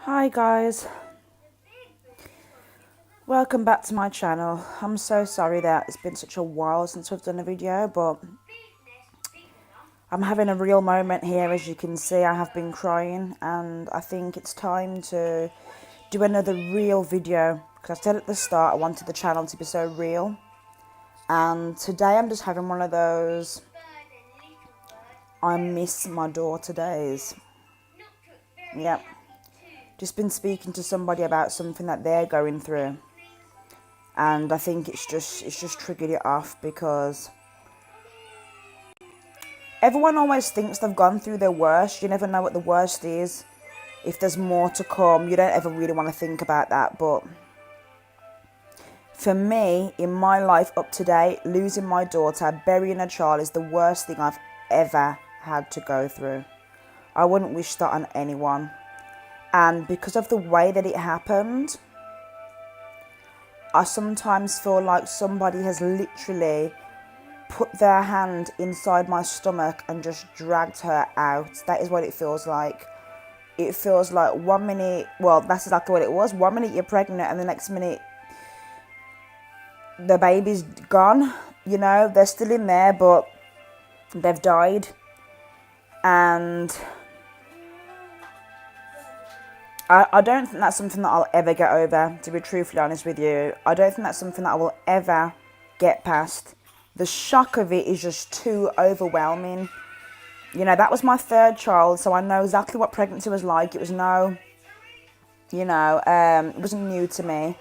Hi guys, welcome back to my channel. I'm so sorry that it's been such a while since I've done a video, but I'm having a real moment here. As you can see, I have been crying and I think it's time to do another real video, because I said at the start I wanted the channel to be so real, and today I'm just having one of those I miss my daughter days. Yep, just been speaking to somebody about something that they're going through. And I think it's just triggered it off, because everyone always thinks they've gone through their worst. You never know what the worst is. If there's more to come, you don't ever really want to think about that. But for me, in my life up to date, losing my daughter, burying a child, is the worst thing I've ever had to go through. I wouldn't wish that on anyone. And because of the way that it happened, I sometimes feel like somebody has literally put their hand inside my stomach and just dragged her out. That is what it feels like. It feels like 1 minute, well, that's exactly what it was. 1 minute you're pregnant and the next minute the baby's gone. You know, they're still in there, but they've died. And I don't think that's something that I'll ever get over, to be truthfully honest with you. I don't think that's something that I will ever get past. The shock of it is just too overwhelming. You know, that was my third child, so I know exactly what pregnancy was like. It was it wasn't new to me.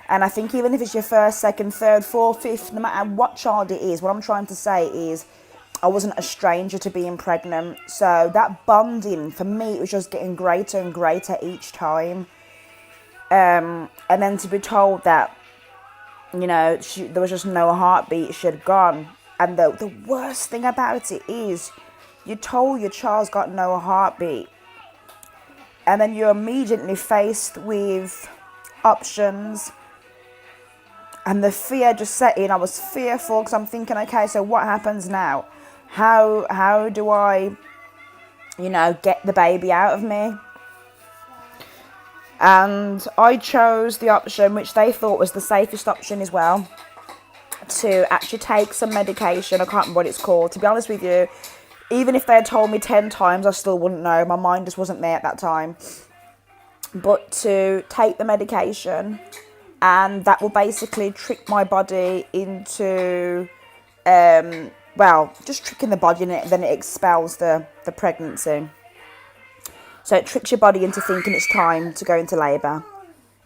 And I think even if it's your first, second, third, fourth, fifth, no matter what child it is, what I'm trying to say is I wasn't a stranger to being pregnant. So that bonding, for me, it was just getting greater and greater each time. And then to be told that, you know, there was just no heartbeat, she had gone. And the worst thing about it is you're told your child's got no heartbeat. And then you're immediately faced with options. And the fear just set in. I was fearful because I'm thinking, okay, so what happens now? How do I, get the baby out of me? And I chose the option, which they thought was the safest option as well, to actually take some medication. I can't remember what it's called. To be honest with you, even if they had told me 10 times, I still wouldn't know. My mind just wasn't there at that time. But to take the medication, and that will basically trick my body into, just tricking the body, and then it expels the pregnancy. So it tricks your body into thinking it's time to go into labour,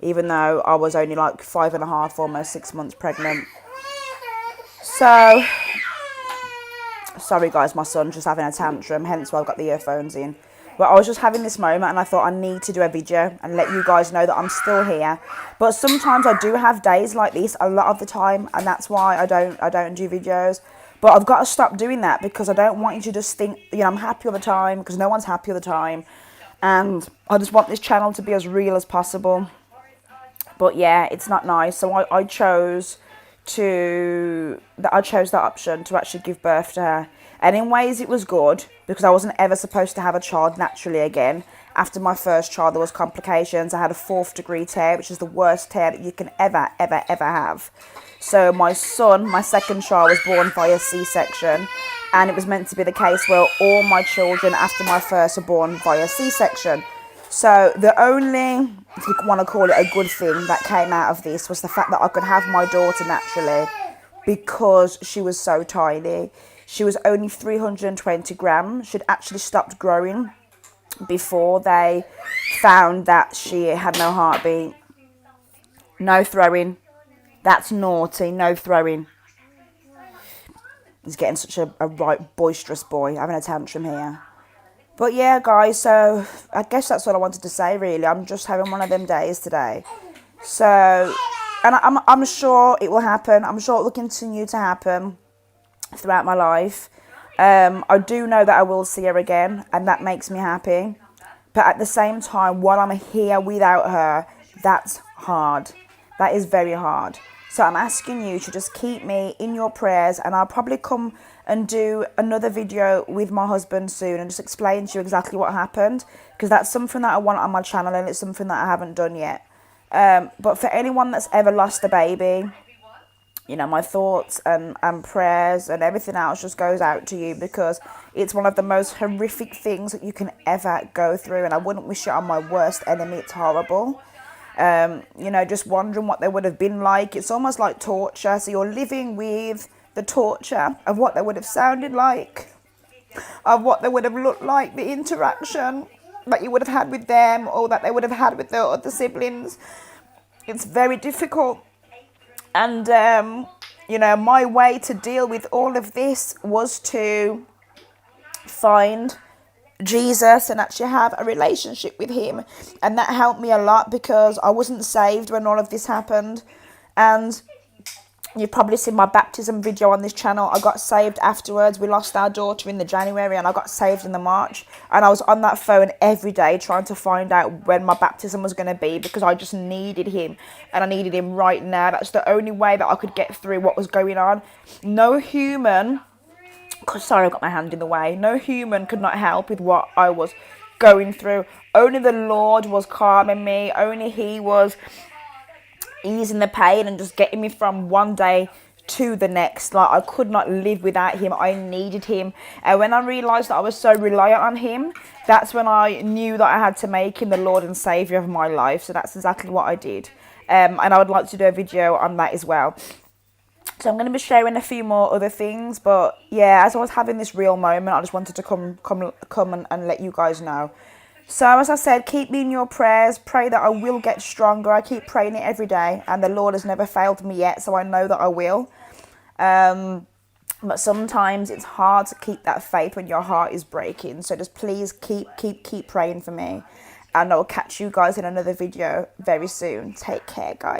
even though I was only like 5.5, almost 6 months pregnant. So, sorry guys, my son's just having a tantrum, hence why I've got the earphones in. But I was just having this moment and I thought I need to do a video and let you guys know that I'm still here. But sometimes I do have days like this a lot of the time, and that's why I don't do videos. But I've got to stop doing that, because I don't want you to just think, I'm happy all the time, because no one's happy all the time. And I just want this channel to be as real as possible. But yeah, it's not nice. So I chose that option to actually give birth to her. And in ways it was good, because I wasn't ever supposed to have a child naturally again. After my first child, there was complications. I had a 4th degree tear, which is the worst tear that you can ever have. So my son, my second child, was born via C-section. And it was meant to be the case where all my children after my first were born via C-section. So the only, if you want to call it a good thing that came out of this, was the fact that I could have my daughter naturally, because she was so tiny. She was only 320 grams. She'd actually stopped growing before they found that she had no heartbeat. No throwing. That's naughty. No throwing. He's getting such a right boisterous boy, having a tantrum here. But yeah, guys, so I guess that's all I wanted to say, really. I'm just having one of them days today. So, and I'm sure it will happen. I'm sure it will continue to happen throughout my life. I do know that I will see her again, and that makes me happy. But at the same time, while I'm here without her, that's hard. That is very hard. So I'm asking you to just keep me in your prayers, and I'll probably come and do another video with my husband soon and just explain to you exactly what happened, because that's something that I want on my channel and it's something that I haven't done yet. But for anyone that's ever lost a baby, you know, my thoughts and prayers and everything else just goes out to you, because it's one of the most horrific things that you can ever go through, and I wouldn't wish it on my worst enemy. It's horrible. You know, just wondering what they would have been like. It's almost like torture. So you're living with the torture of what they would have sounded like, of what they would have looked like, the interaction that you would have had with them or that they would have had with their other siblings. It's very difficult. And, you know, my way to deal with all of this was to find Jesus and actually have a relationship with him. And that helped me a lot, because I wasn't saved when all of this happened. And you've probably seen my baptism video on this channel. I got saved afterwards. We lost our daughter in the January and I got saved in the March. And I was on that phone every day trying to find out when my baptism was going to be, because I just needed him. And I needed him right now. That's the only way that I could get through what was going on. No human... Sorry, I've got my hand in the way. No human could not help with what I was going through. Only the Lord was calming me. Only he was easing the pain and just getting me from one day to the next. Like, I could not live without him. I needed him. And when I realised that I was so reliant on him, that's when I knew that I had to make him the Lord and Saviour of my life. So that's exactly what I did. And I would like to do a video on that as well. So I'm going to be sharing a few more other things. But yeah, as I was having this real moment, I just wanted to come and let you guys know. So as I said, keep me in your prayers. Pray that I will get stronger. I keep praying it every day. And the Lord has never failed me yet. So I know that I will. But sometimes it's hard to keep that faith when your heart is breaking. So just please keep praying for me. And I'll catch you guys in another video very soon. Take care, guys.